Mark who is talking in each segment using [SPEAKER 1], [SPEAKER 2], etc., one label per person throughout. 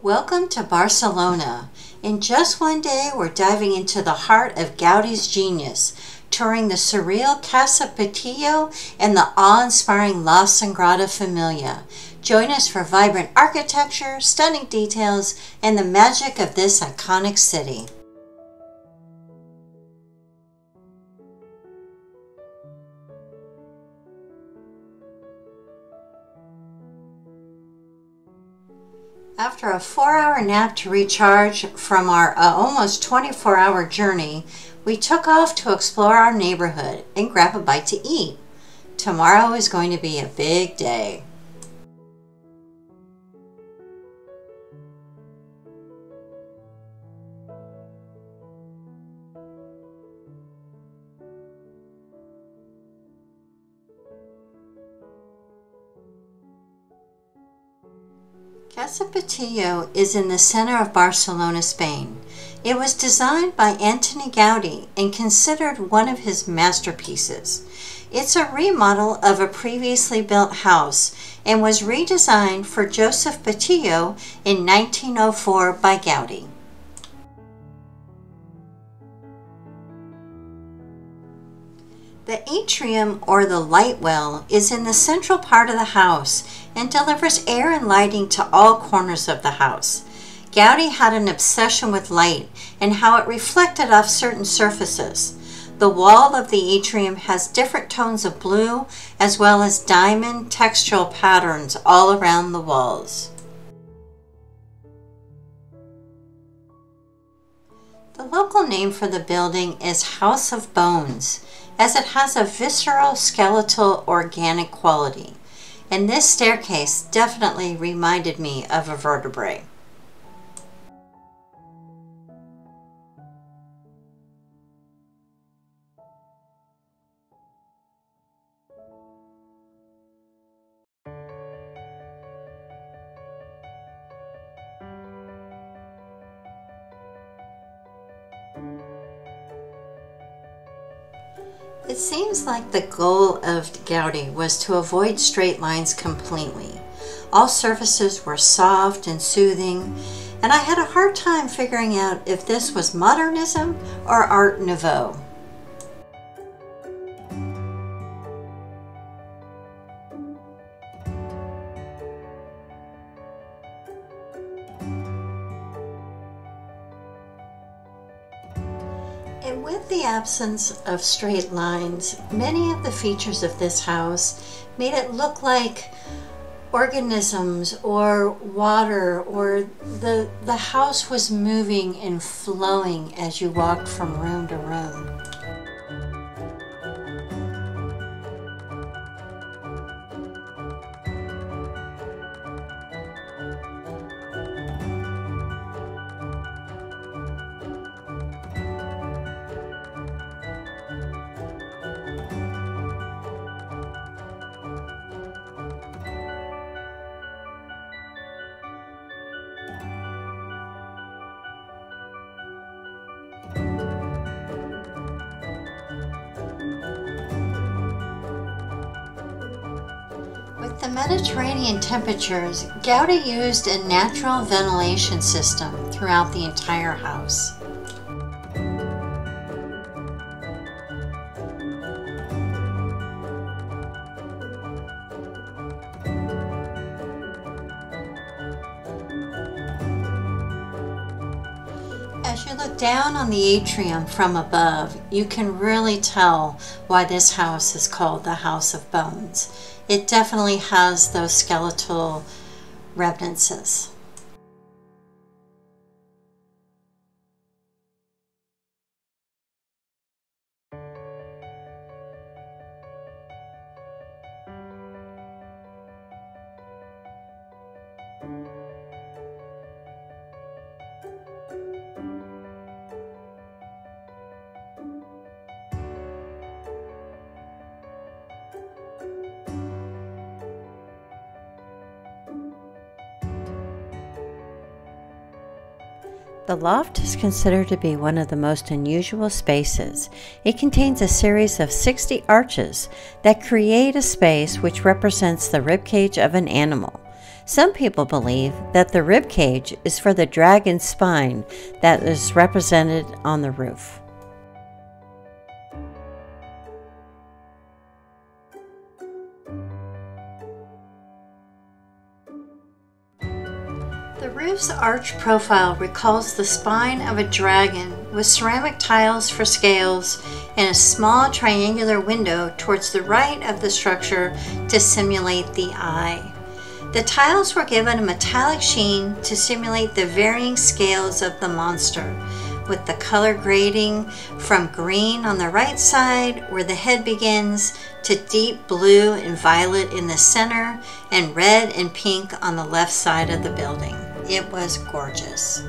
[SPEAKER 1] Welcome to Barcelona. In just one day, we're diving into the heart of Gaudí's genius, touring the surreal Casa Batlló and the awe-inspiring La Sagrada Família. Join us for vibrant architecture, stunning details, and the magic of this iconic city. After a 4-hour nap to recharge from our almost 24-hour journey, we took off to explore our neighborhood and grab a bite to eat. Tomorrow is going to be a big day. Casa Batlló is in the center of Barcelona, Spain. It was designed by Antoni Gaudí and considered one of his masterpieces. It's a remodel of a previously built house and was redesigned for Josep Batlló in 1904 by Gaudí. The atrium, or the light well, is in the central part of the house and delivers air and lighting to all corners of the house. Gaudí had an obsession with light and how it reflected off certain surfaces. The wall of the atrium has different tones of blue as well as diamond textural patterns all around the walls. The local name for the building is House of Bones, as it has a visceral, skeletal, organic quality. And this staircase definitely reminded me of a vertebrae. It seems like the goal of Gaudí was to avoid straight lines completely. All surfaces were soft and soothing, and I had a hard time figuring out if this was modernism or Art Nouveau. And with the absence of straight lines, many of the features of this house made it look like organisms or water, or the house was moving and flowing as you walked from room to room. With the Mediterranean temperatures, Gaudí used a natural ventilation system throughout the entire house. As you look down on the atrium from above, you can really tell why this house is called the House of Bones. It definitely has those skeletal remnants. The loft is considered to be one of the most unusual spaces. It contains a series of 60 arches that create a space which represents the ribcage of an animal. Some people believe that the rib cage is for the dragon's spine that is represented on the roof. The roof's arch profile recalls the spine of a dragon with ceramic tiles for scales and a small triangular window towards the right of the structure to simulate the eye. The tiles were given a metallic sheen to simulate the varying scales of the monster, with the color grading from green on the right side where the head begins to deep blue and violet in the center and red and pink on the left side of the building. It was gorgeous.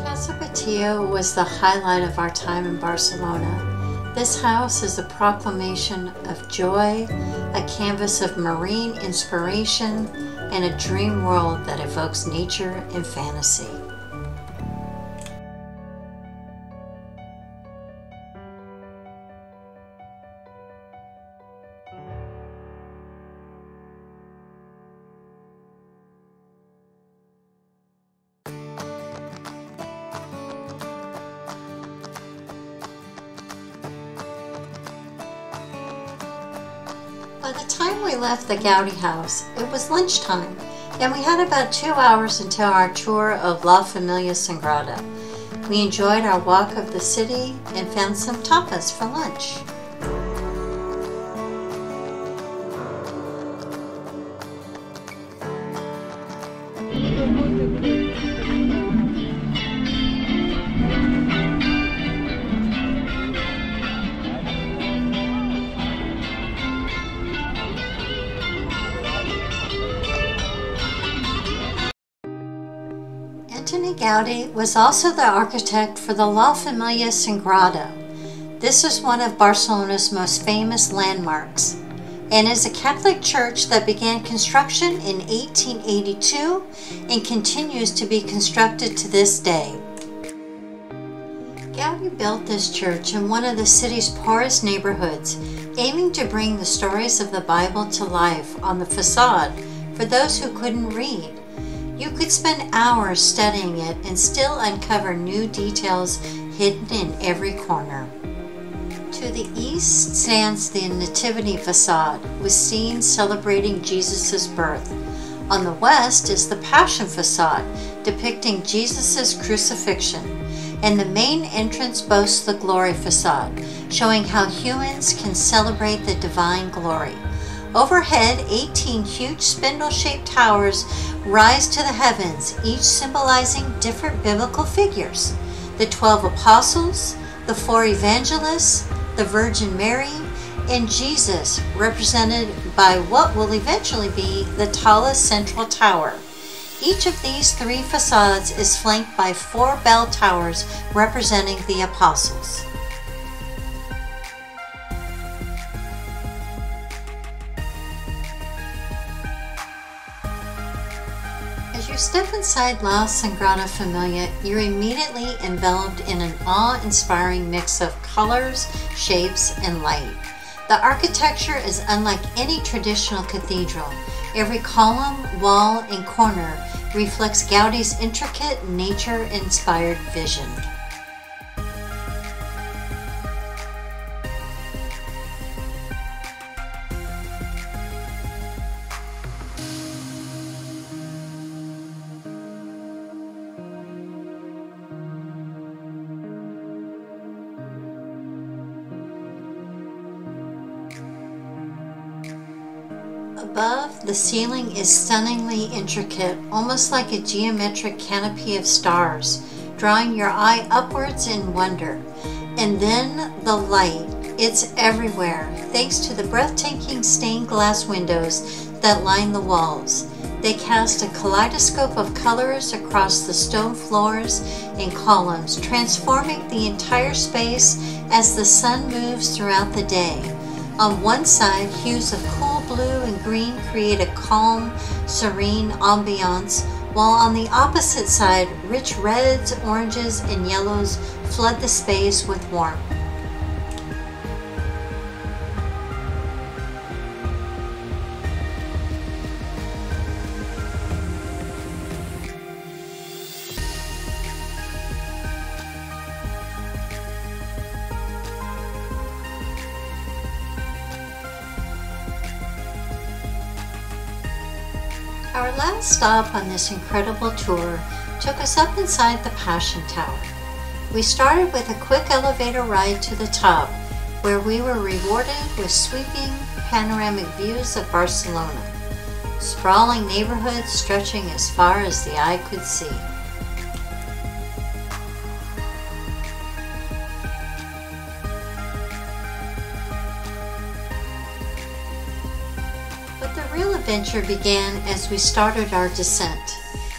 [SPEAKER 1] Casa Batlló was the highlight of our time in Barcelona. This house is a proclamation of joy, a canvas of marine inspiration, and a dream world that evokes nature and fantasy. By the time we left the Gaudí house, it was lunchtime, and we had about 2 hours until our tour of La Familia Sagrada. We enjoyed our walk of the city and found some tapas for lunch. Antoni Gaudí was also the architect for the La Familia Sagrada. This is one of Barcelona's most famous landmarks and is a Catholic church that began construction in 1882 and continues to be constructed to this day. Gaudí built this church in one of the city's poorest neighborhoods, aiming to bring the stories of the Bible to life on the facade for those who couldn't read. You could spend hours studying it and still uncover new details hidden in every corner. To the east stands the Nativity facade, with scenes celebrating Jesus' birth. On the west is the Passion facade, depicting Jesus' crucifixion. And the main entrance boasts the Glory facade, showing how humans can celebrate the divine glory. Overhead, 18 huge spindle-shaped towers rise to the heavens, each symbolizing different biblical figures. The 12 apostles, the 4 evangelists, the Virgin Mary, and Jesus, represented by what will eventually be the tallest central tower. Each of these 3 facades is flanked by 4 bell towers representing the apostles. As you step inside La Sagrada Familia, you're immediately enveloped in an awe-inspiring mix of colors, shapes, and light. The architecture is unlike any traditional cathedral. Every column, wall, and corner reflects Gaudí's intricate, nature-inspired vision. Above, the ceiling is stunningly intricate, almost like a geometric canopy of stars, drawing your eye upwards in wonder. And then the light. It's everywhere, thanks to the breathtaking stained glass windows that line the walls. They cast a kaleidoscope of colors across the stone floors and columns, transforming the entire space as the sun moves throughout the day. On one side, hues of cool blue and green create a calm, serene ambiance, while on the opposite side, rich reds, oranges, and yellows flood the space with warmth. Our last stop on this incredible tour took us up inside the Passion Tower. We started with a quick elevator ride to the top, where we were rewarded with sweeping panoramic views of Barcelona, sprawling neighborhoods stretching as far as the eye could see. But the real adventure began as we started our descent.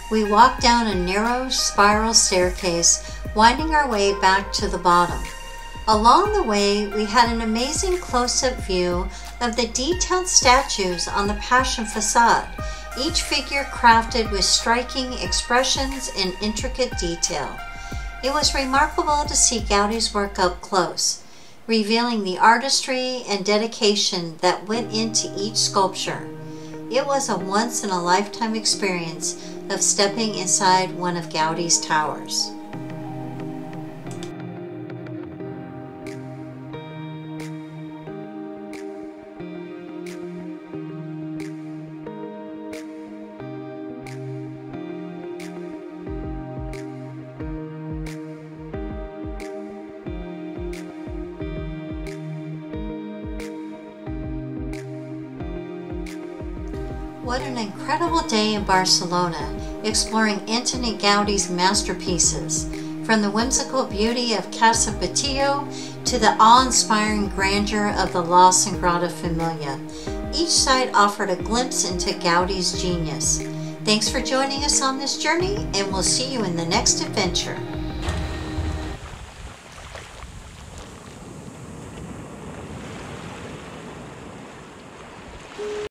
[SPEAKER 1] We walked down a narrow spiral staircase, winding our way back to the bottom. Along the way, we had an amazing close-up view of the detailed statues on the Passion facade, each figure crafted with striking expressions and intricate detail. It was remarkable to see Gaudi's work up close, revealing the artistry and dedication that went into each sculpture. It was a once-in-a-lifetime experience of stepping inside one of Gaudi's towers. What an incredible day in Barcelona, exploring Antoni Gaudi's masterpieces, from the whimsical beauty of Casa Batlló to the awe-inspiring grandeur of the La Sagrada Família. Each site offered a glimpse into Gaudi's genius. Thanks for joining us on this journey, and we'll see you in the next adventure.